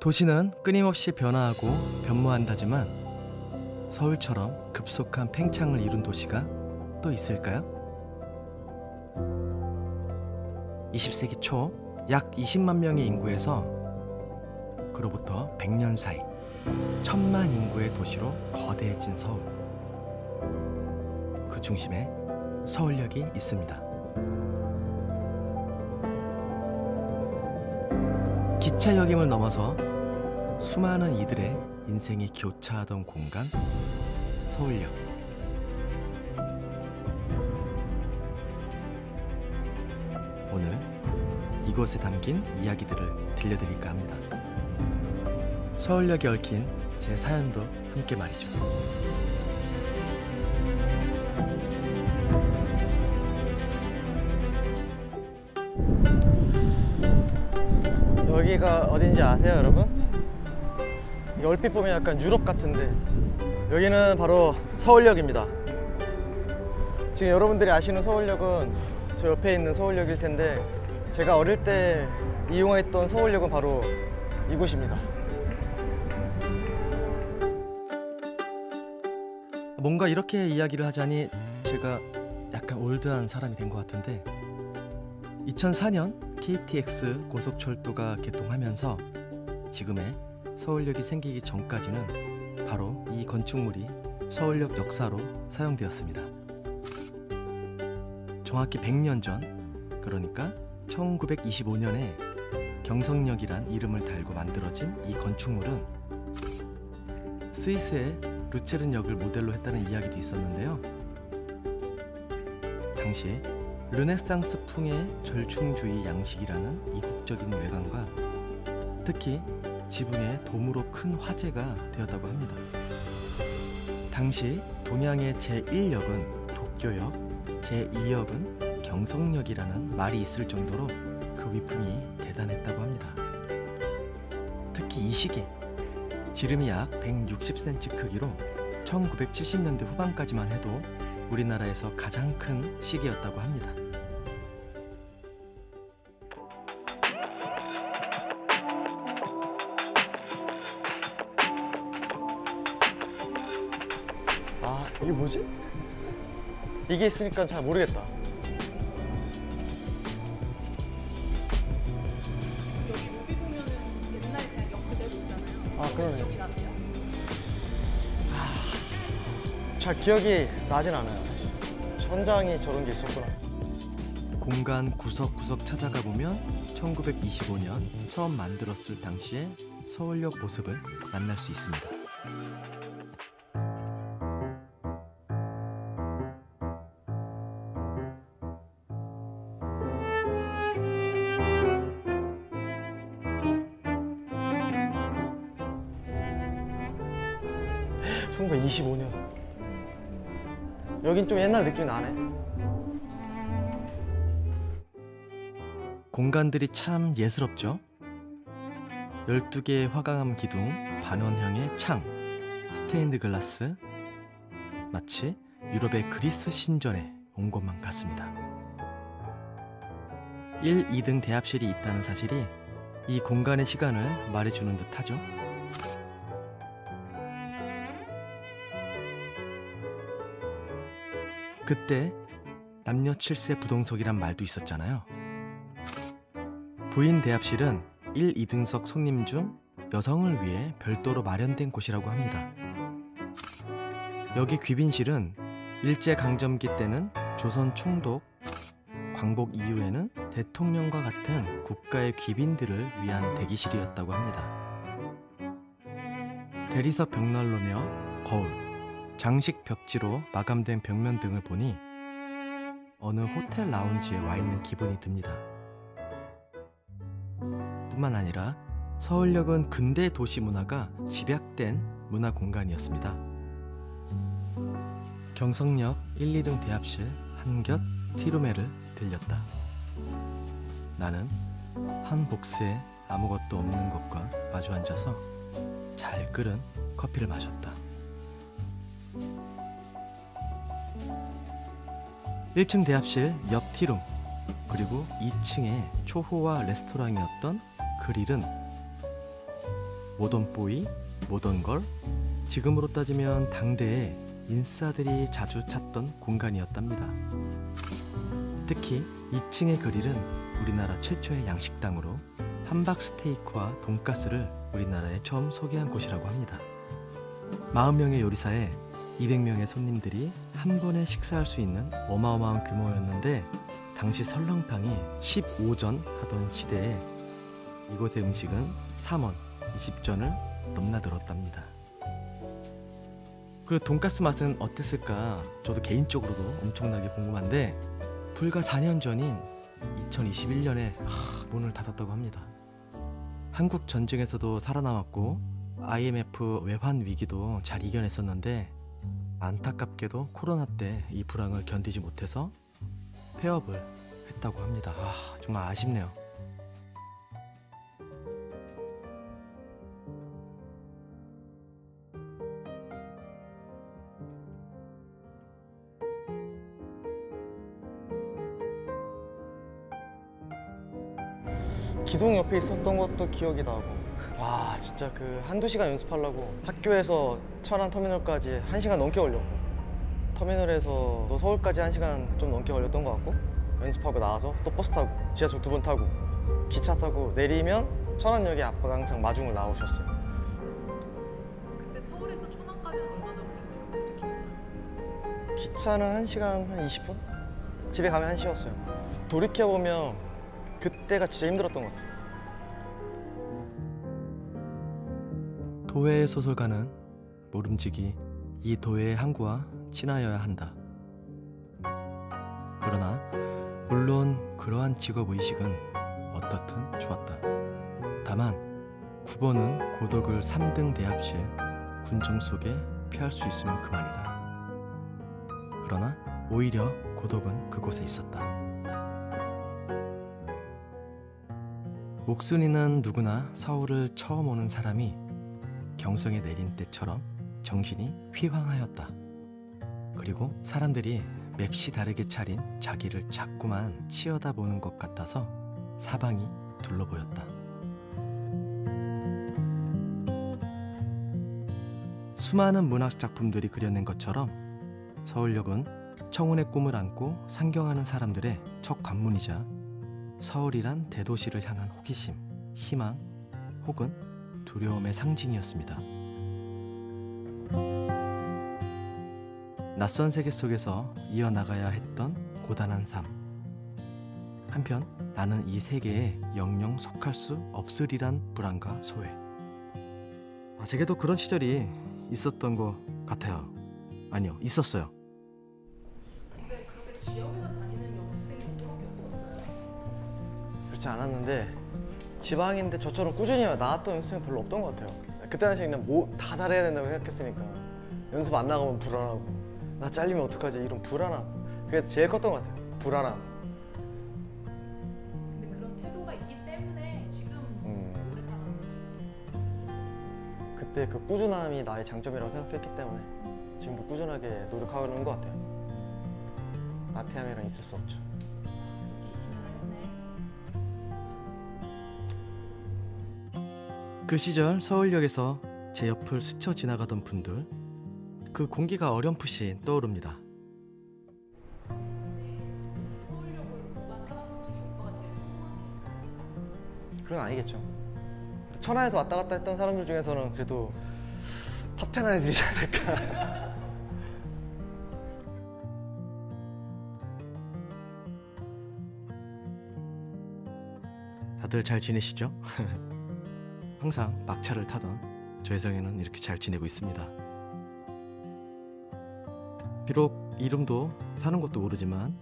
도시는 끊임없이 변화하고 변모한다지만 서울처럼 급속한 팽창을 이룬 도시가 또 있을까요? 20세기 초 약 20만 명의 인구에서 그로부터 100년 사이 1000만 인구의 도시로 거대해진 서울. 그 중심에 서울역이 있습니다. 기차역임을 넘어서 수많은 이들의 인생이 교차하던 공간, 서울역. 오늘 이곳에 담긴 이야기들을 들려드릴까 합니다. 서울역에 얽힌 제 사연도 함께 말이죠. 여기가 어딘지 아세요, 여러분? 이 얼핏 보면 약간 유럽 같은데 여기는 바로 서울역입니다. 지금 여러분들이 아시는 서울역은 저 옆에 있는 서울역일 텐데 제가 어릴 때 이용했던 서울역은 바로 이곳입니다. 뭔가 이렇게 이야기를 하자니 제가 약간 올드한 사람이 된 것 같은데 2004년 KTX 고속철도가 개통하면서 지금의 서울역이 생기기 전까지는 바로 이 건축물이 서울역 역사로 사용되었습니다. 정확히 100년 전, 그러니까 1925년에 경성역이란 이름을 달고 만들어진 이 건축물은 스위스의 루체른역을 모델로 했다는 이야기도 있었는데요. 당시 르네상스풍의 절충주의 양식이라는 이국적인 외관과 특히 지붕에 돔으로 큰 화재가 되었다고 합니다. 당시 동양의 제1역은 도쿄역, 제2역은 경성역이라는 말이 있을 정도로 그 위풍이 대단했다고 합니다. 특히 이 시기, 지름이 약 160cm 크기로 1970년대 후반까지만 해도 우리나라에서 가장 큰 시기였다고 합니다. 아, 이게 뭐지? 이게 있으니까 잘 모르겠다. 여기 뮤비 보면은 옛날 그냥 역 그대로 있잖아요. 아, 그러네. 기억이 나세요? 잘 기억이 나진 않아요, 사실. 천장이 저런 게 있었구나. 공간 구석구석 찾아가 보면 1925년 처음 만들었을 당시의 서울역 모습을 만날 수 있습니다. 정말 25년. 여긴 좀 옛날 느낌이 나네. 공간들이 참 예스럽죠? 12개의 화강암 기둥, 반원형의 창, 스테인드 글라스. 마치 유럽의 그리스 신전에 온 것만 같습니다. 1, 2등 대합실이 있다는 사실이 이 공간의 시간을 말해주는 듯 하죠. 그때 남녀 7세 부동석이란 말도 있었잖아요. 부인 대합실은 1, 2등석 손님 중 여성을 위해 별도로 마련된 곳이라고 합니다. 여기 귀빈실은 일제강점기 때는 조선 총독, 광복 이후에는 대통령과 같은 국가의 귀빈들을 위한 대기실이었다고 합니다. 대리석 벽난로며 거울, 장식 벽지로 마감된 벽면 등을 보니 어느 호텔 라운지에 와 있는 기분이 듭니다. 뿐만 아니라 서울역은 근대 도시 문화가 집약된 문화 공간이었습니다. 경성역 1, 2등 대합실 한곁 티룸메를 들렸다. 나는 한 복스에 아무것도 없는 곳과 마주 앉아서 잘 끓은 커피를 마셨다. 1층 대합실 옆 티룸, 그리고 2층에 초호화 레스토랑이었던 그릴은 모던보이, 모던걸, 지금으로 따지면 당대에 인싸들이 자주 찾던 공간이었답니다. 특히 2층의 그릴은 우리나라 최초의 양식당으로 함박 스테이크와 돈가스를 우리나라에 처음 소개한 곳이라고 합니다. 40명의 요리사에 200명의 손님들이 한 번에 식사할 수 있는 어마어마한 규모였는데, 당시 설렁탕이 15전 하던 시대에 이곳의 음식은 3원, 20전을 넘나들었답니다. 그 돈가스 맛은 어땠을까 저도 개인적으로도 엄청나게 궁금한데, 불과 4년 전인 2021년에 문을 닫았다고 합니다. 한국 전쟁에서도 살아남았고 IMF 외환 위기도 잘 이겨냈었는데, 안타깝게도 코로나 때 이 불황을 견디지 못해서 폐업을 했다고 합니다. 정말 아쉽네요. 기동 옆에 있었던 것도 기억이 나고, 와 진짜 그 한두 시간 연습하려고 학교에서 천안 터미널까지 1시간 넘게 걸렸고, 터미널에서 또 서울까지 1시간 좀 넘게 걸렸던 것 같고, 연습하고 나와서 또 버스 타고 지하철 2번 타고 기차 타고 내리면 천안역에 아빠가 항상 마중을 나오셨어요. 그때 서울에서 천안까지는 얼마나 걸렸어요? 기차? 기차는 1시간 한 20분? 집에 가면 1시였어요. 돌이켜보면 그때가 진짜 힘들었던 것 같아요. 도회의 소설가는 모름지기 이 도회의 항구와 친하여야 한다. 그러나 물론 그러한 직업의식은 어떻든 좋았다. 다만 9번은 고독을 3등 대합실 군중 속에 피할 수 있으면 그만이다. 그러나 오히려 고독은 그곳에 있었다. 옥순이는 누구나 서울을 처음 오는 사람이 경성에 내린 때처럼 정신이 휘황하였다. 그리고 사람들이 맵시 다르게 차린 자기를 자꾸만 치여다보는 것 같아서 사방이 둘러 보였다. 수많은 문학 작품들이 그려낸 것처럼 서울역은 청운의 꿈을 안고 상경하는 사람들의 첫 관문이자 서울이란 대도시를 향한 호기심, 희망 혹은 두려움의 상징이었습니다. 낯선 세계 속에서 이어나가야 했던 고단한 삶. 한편 나는 이 세계에 영영 속할 수 없으리란 불안과 소외. 제게도 그런 시절이 있었던 것 같아요. 아니요, 있었어요. 근데 그렇게 지역에서 다니는 연습생이 그렇게 없었어요? 그렇지 않았는데, 지방인데 저처럼 꾸준히 나왔던 연습생이 별로 없던 것 같아요. 그때 당시에 그냥 뭐 다 잘해야 된다고 생각했으니까 연습 안 나가면 불안하고, 나 잘리면 어떡하지, 이런 불안함. 그게 제일 컸던 것 같아요. 불안함. 근데 그런 태도가 있기 때문에 지금 오래 살아요. 그때 그 꾸준함이 나의 장점이라고 생각했기 때문에 지금도 꾸준하게 노력하는 것 같아요. 나태함이란 있을 수 없죠. 그 시절 서울역에서 제 옆을 스쳐 지나가던 분들, 그 공기가 어렴풋이 떠오릅니다. 서울역을 오간 사람 중에 오빠가 제일 성공한 게 있어요? 그건 아니겠죠. 천안에서 왔다 갔다 했던 사람들 중에서는 그래도 탑10 안에 들지 않을까. 다들 잘 지내시죠? 항상 막차를 타던 저의 성에는 이렇게 잘 지내고 있습니다. 비록 이름도 사는 것도 모르지만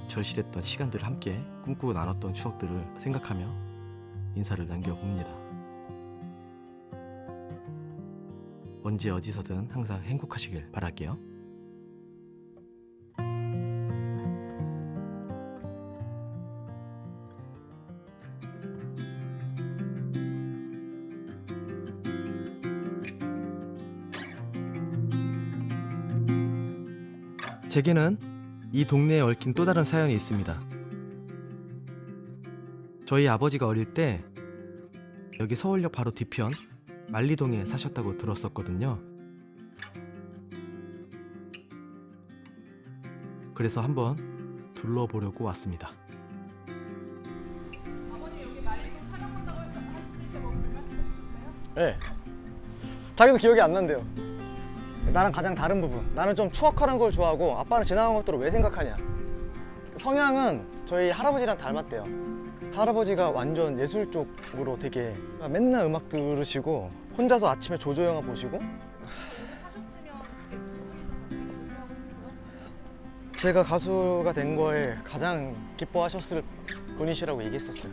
절실했던 시간들을 함께 꿈꾸고 나눴던 추억들을 생각하며 인사를 남겨봅니다. 언제 어디서든 항상 행복하시길 바랄게요. 제게는 이 동네에 얽힌 또 다른 사연이 있습니다. 저희 아버지가 어릴 때 여기 서울역 바로 뒤편 만리동에 사셨다고 들었었거든요. 그래서 한번 둘러보려고 왔습니다. 아버님 여기 말리동 촬영한다고 했을 때 뭐 별 말씀 없으셨어요? 네. 자기도 기억이 안 난대요. 나랑 가장 다른 부분. 나는 좀 추억하는 걸 좋아하고 아빠는 지나간 것들을 왜 생각하냐. 성향은 저희 할아버지랑 닮았대요. 할아버지가 완전 예술 쪽으로 되게 맨날 음악 들으시고 혼자서 아침에 조조 영화 보시고. 하셨으면 이렇게 두 분이서 같이 공부하고 좋았을 제가 가수가 된 거에 가장 기뻐하셨을 분이시라고 얘기했었어요.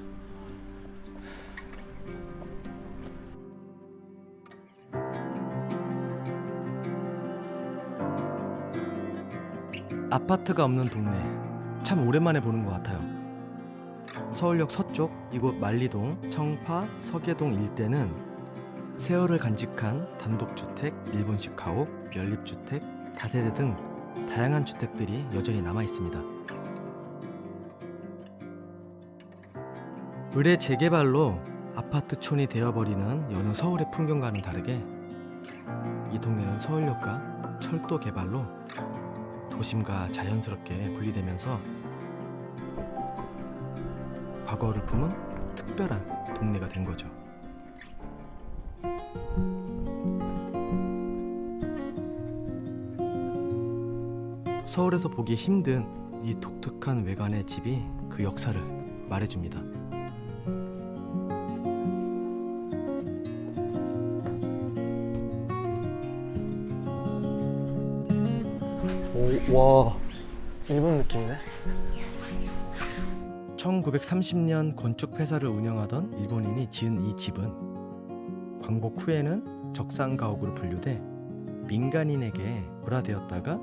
아파트가 없는 동네 참 오랜만에 보는 것 같아요. 서울역 서쪽 이곳 만리동, 청파, 서계동 일대는 세월을 간직한 단독주택, 일본식 가옥, 연립주택, 다세대 등 다양한 주택들이 여전히 남아 있습니다. 의뢰 재개발로 아파트촌이 되어버리는 여느 서울의 풍경과는 다르게 이 동네는 서울역과 철도 개발로 도심과 자연스럽게 분리되면서 과거를 품은 특별한 동네가 된 거죠. 서울에서 보기 힘든 이 독특한 외관의 집이 그 역사를 말해줍니다. 오, 와, 일본 느낌이네. 1930년 건축회사를 운영하던 일본인이 지은 이 집은 광복 후에는 적산가옥으로 분류돼 민간인에게 불화되었다가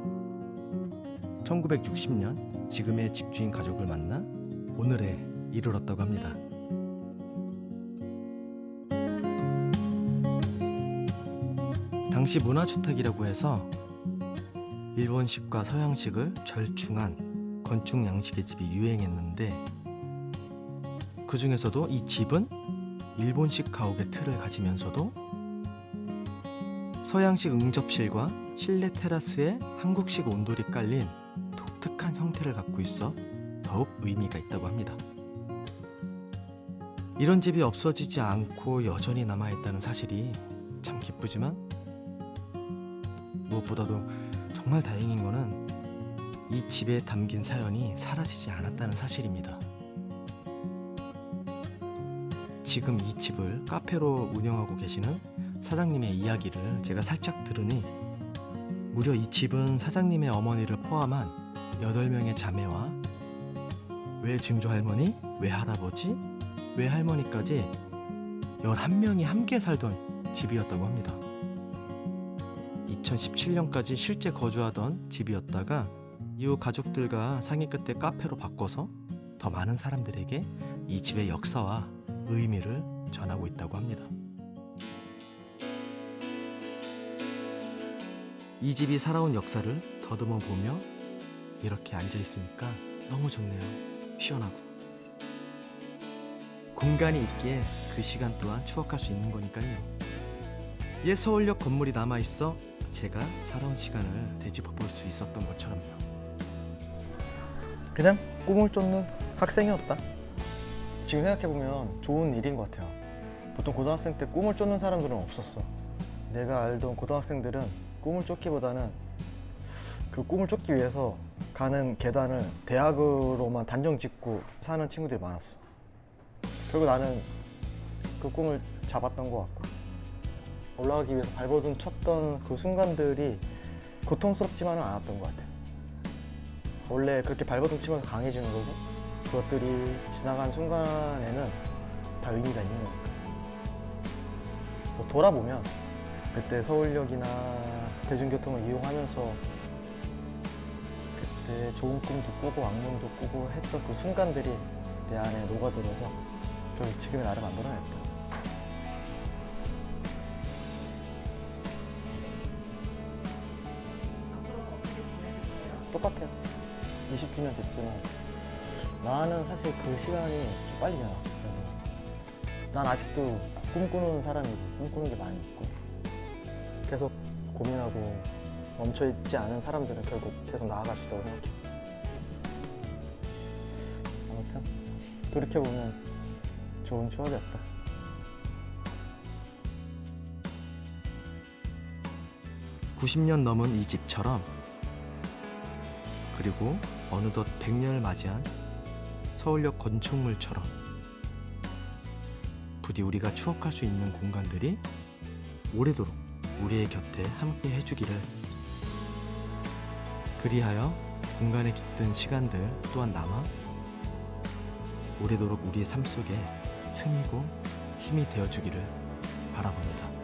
1960년 지금의 집주인 가족을 만나 오늘에 이르렀다고 합니다. 당시 문화주택이라고 해서 일본식과 서양식을 절충한 건축 양식의 집이 유행했는데 그 중에서도 이 집은 일본식 가옥의 틀을 가지면서도 서양식 응접실과 실내 테라스에 한국식 온돌이 깔린 독특한 형태를 갖고 있어 더욱 의미가 있다고 합니다. 이런 집이 없어지지 않고 여전히 남아있다는 사실이 참 기쁘지만 무엇보다도 정말 다행인 거는 이 집에 담긴 사연이 사라지지 않았다는 사실입니다. 지금 이 집을 카페로 운영하고 계시는 사장님의 이야기를 제가 살짝 들으니 무려 이 집은 사장님의 어머니를 포함한 8명의 자매와 외증조할머니, 외할아버지, 외할머니까지 11명이 함께 살던 집이었다고 합니다. 2017년까지 실제 거주하던 집이었다가 이후 가족들과 상의 끝에 카페로 바꿔서 더 많은 사람들에게 이 집의 역사와 의미를 전하고 있다고 합니다. 이 집이 살아온 역사를 더듬어 보며 이렇게 앉아 있으니까 너무 좋네요. 시원하고. 공간이 있기에 그 시간 또한 추억할 수 있는 거니까요. 옛 서울역 건물이 남아있어 제가 살아온 시간을 되짚어 볼 수 있었던 것처럼요. 그냥 꿈을 쫓는 학생이었다. 지금 생각해보면 좋은 일인 것 같아요. 보통 고등학생 때 꿈을 쫓는 사람들은 없었어. 내가 알던 고등학생들은 꿈을 쫓기보다는 그 꿈을 쫓기 위해서 가는 계단을 대학으로만 단정 짓고 사는 친구들이 많았어. 결국 나는 그 꿈을 잡았던 것 같고 올라가기 위해서 발버둥 쳤던 그 순간들이 고통스럽지만은 않았던 것 같아. 원래 그렇게 발버둥 치면서 강해지는 거고 그것들이 지나간 순간에는 다 의미가 있는 거니까. 그래서 돌아보면 그때 서울역이나 대중교통을 이용하면서 그때 좋은 꿈도 꾸고 악몽도 꾸고 했던 그 순간들이 내 안에 녹아들어서 결국 지금의 나를 만들어냈다. 앞으로는 어떻게 지내실 거예요? 똑같아요. 20주년 됐지만 나는 사실 그 시간이 좀 빨리 지나갔어. 난 아직도 꿈꾸는 사람이고 꿈꾸는 게 많이 있고 계속 고민하고 멈춰있지 않은 사람들은 결국 계속 나아갈 수 있다고 생각해. 아무튼 돌이켜보면 좋은 추억이었다. (90년) 넘은 이 집처럼, 그리고 어느덧 100년을 맞이한 서울역 건축물처럼 부디 우리가 추억할 수 있는 공간들이 오래도록 우리의 곁에 함께 해주기를. 그리하여 공간에 깃든 시간들 또한 남아 오래도록 우리의 삶 속에 승이고 힘이 되어주기를 바라봅니다.